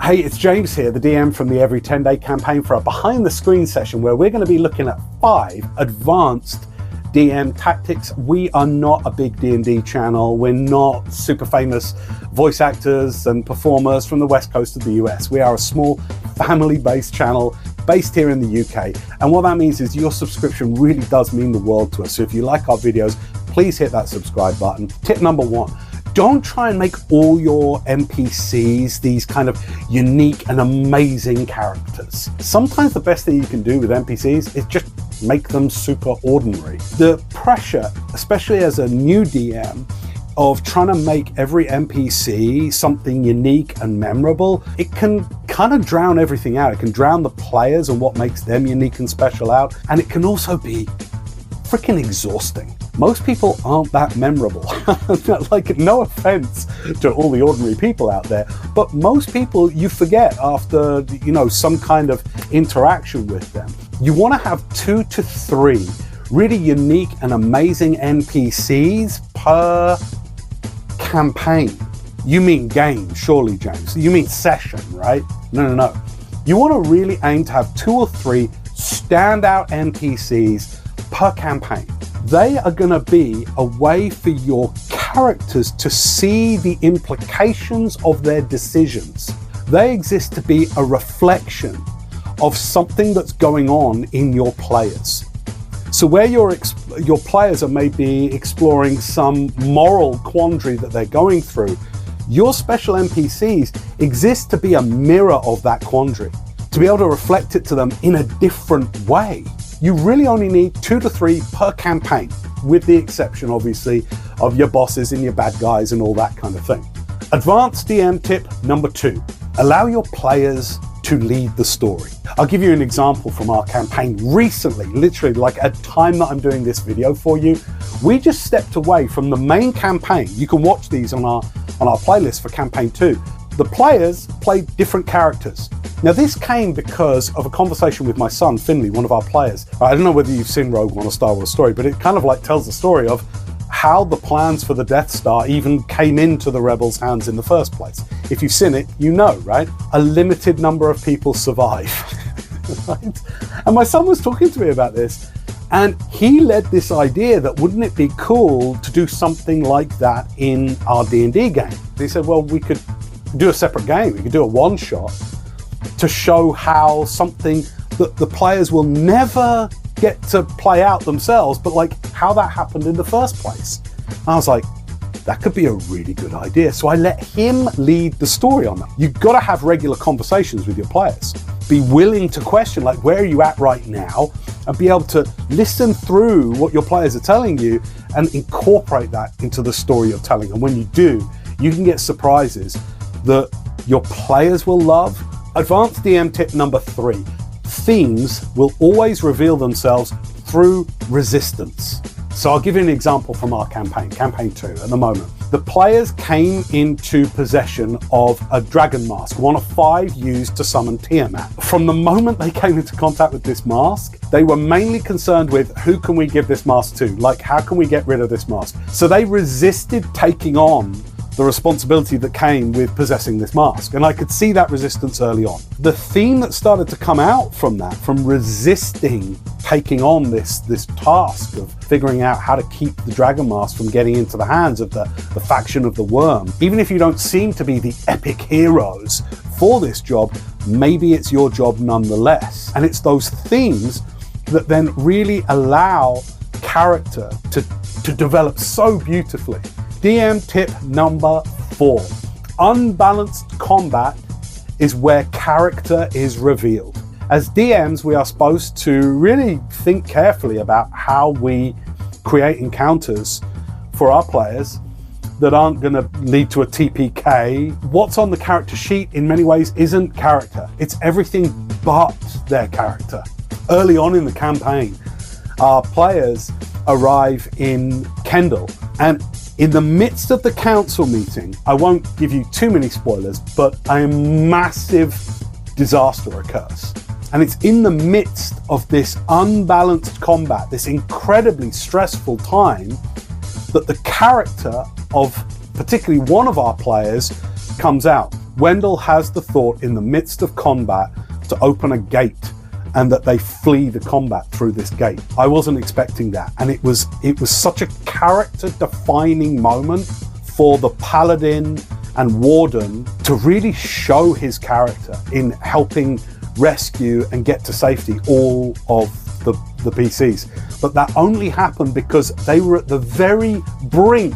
Hey, it's James here, the DM from the Every Tenday campaign, for a behind the screen session where we're going to be looking at 5 advanced DM tactics. We are not a big D&D channel. We're not super famous voice actors and performers from the west coast of the US. We are a small family-based channel based here in the UK. And what that means is your subscription really does mean the world to us. So if you like our videos, please hit that subscribe button. Tip number 1. Don't try and make all your NPCs these kind of unique and amazing characters. Sometimes the best thing you can do with NPCs is just make them super ordinary. The pressure, especially as a new DM, of trying to make every NPC something unique and memorable, it can kind of drown everything out. It can drown the players and what makes them unique and special out. And it can also be freaking exhausting. Most people aren't that memorable. Like, no offense to all the ordinary people out there, but most people you forget after, some kind of interaction with them. You want to have 2 to 3 really unique and amazing NPCs per campaign. You mean game, surely, James. You mean session, right? No. You want to really aim to have 2 or 3 standout NPCs per campaign. They are going to be a way for your characters to see the implications of their decisions. They exist to be a reflection of something that's going on in your players. So where your players are maybe exploring some moral quandary that they're going through, your special NPCs exist to be a mirror of that quandary, to be able to reflect it to them in a different way. You really only need 2 to 3 per campaign, with the exception, obviously, of your bosses and your bad guys and all that kind of thing. Advanced DM tip number 2, allow your players to lead the story. I'll give you an example from our campaign recently, literally like at time that I'm doing this video for you. We just stepped away from the main campaign. You can watch these on our playlist for campaign 2. The players played different characters. Now, this came because of a conversation with my son, Finley, one of our players. I don't know whether you've seen Rogue One or Star Wars Story, but it kind of like tells the story of how the plans for the Death Star even came into the Rebels' hands in the first place. If you've seen it, you know, right? A limited number of people survive, right? And my son was talking to me about this, and he led this idea that wouldn't it be cool to do something like that in our D&D game? He said, well, we could do a separate game. We could do a one-shot to show how something that the players will never get to play out themselves, but like how that happened in the first place. And I was like, that could be a really good idea. So I let him lead the story on that. You've got to have regular conversations with your players. Be willing to question, like, where are you at right now? And be able to listen through what your players are telling you and incorporate that into the story you're telling. And when you do, you can get surprises that your players will love. Advanced DM tip number 3, themes will always reveal themselves through resistance. So I'll give you an example from our campaign 2 at the moment. The players came into possession of a dragon mask, one of 5 used to summon Tiamat. From the moment they came into contact with this mask, they were mainly concerned with who can we give this mask to? Like, how can we get rid of this mask? So they resisted taking on the responsibility that came with possessing this mask. And I could see that resistance early on. The theme that started to come out from that, from resisting taking on this task of figuring out how to keep the dragon mask from getting into the hands of the faction of the worm. Even if you don't seem to be the epic heroes for this job, maybe it's your job nonetheless. And it's those themes that then really allow character to develop so beautifully. DM tip number 4, unbalanced combat is where character is revealed. As DMs, we are supposed to really think carefully about how we create encounters for our players that aren't going to lead to a TPK. What's on the character sheet in many ways isn't character. It's everything but their character. Early on in the campaign, our players arrive in Kendall, and in the midst of the council meeting, I won't give you too many spoilers, but a massive disaster occurs. And it's in the midst of this unbalanced combat, this incredibly stressful time, that the character of particularly one of our players comes out. Wendell has the thought in the midst of combat to open a gate, and that they flee the combat through this gate. I wasn't expecting that, and it was such a character-defining moment for the Paladin and Warden to really show his character in helping rescue and get to safety all of the PCs. But that only happened because they were at the very brink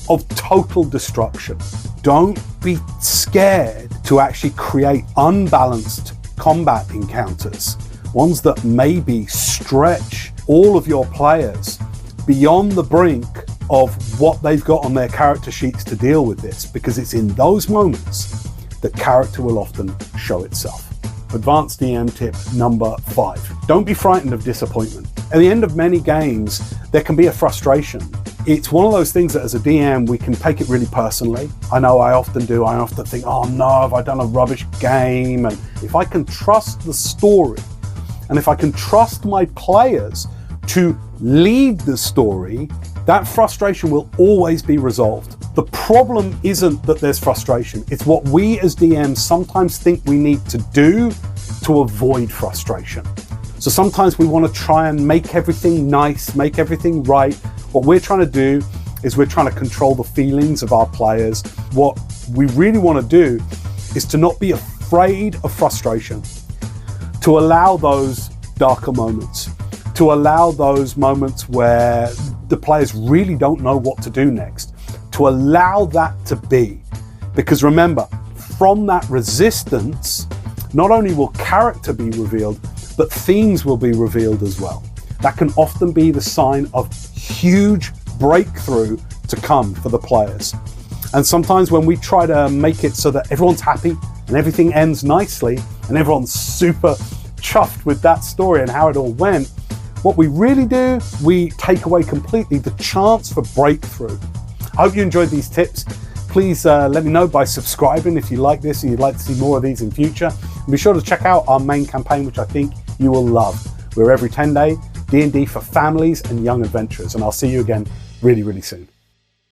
of total destruction. Don't be scared to actually create unbalanced combat encounters, ones that maybe stretch all of your players beyond the brink of what they've got on their character sheets to deal with this, because it's in those moments that character will often show itself. Advanced DM tip number 5. Don't be frightened of disappointment. At the end of many games, there can be a frustration. It's one of those things that as a DM, we can take it really personally. I know I often do. I often think, oh no, have I done a rubbish game? And if I can trust the story, and if I can trust my players to lead the story, that frustration will always be resolved. The problem isn't that there's frustration. It's what we as DMs sometimes think we need to do to avoid frustration. So sometimes we want to try and make everything nice, make everything right. What we're trying to do is we're trying to control the feelings of our players. What we really want to do is to not be afraid of frustration, to allow those darker moments, to allow those moments where the players really don't know what to do next, to allow that to be. Because remember, from that resistance, not only will character be revealed, but themes will be revealed as well. That can often be the sign of huge breakthrough to come for the players. And sometimes when we try to make it so that everyone's happy and everything ends nicely and everyone's super chuffed with that story and how it all went, what we really do, we take away completely the chance for breakthrough. I hope you enjoyed these tips. Please let me know by subscribing if you like this and you'd like to see more of these in future. And be sure to check out our main campaign, which I think you will love. We're every Tenday, D&D for families and young adventurers. And I'll see you again really, really soon.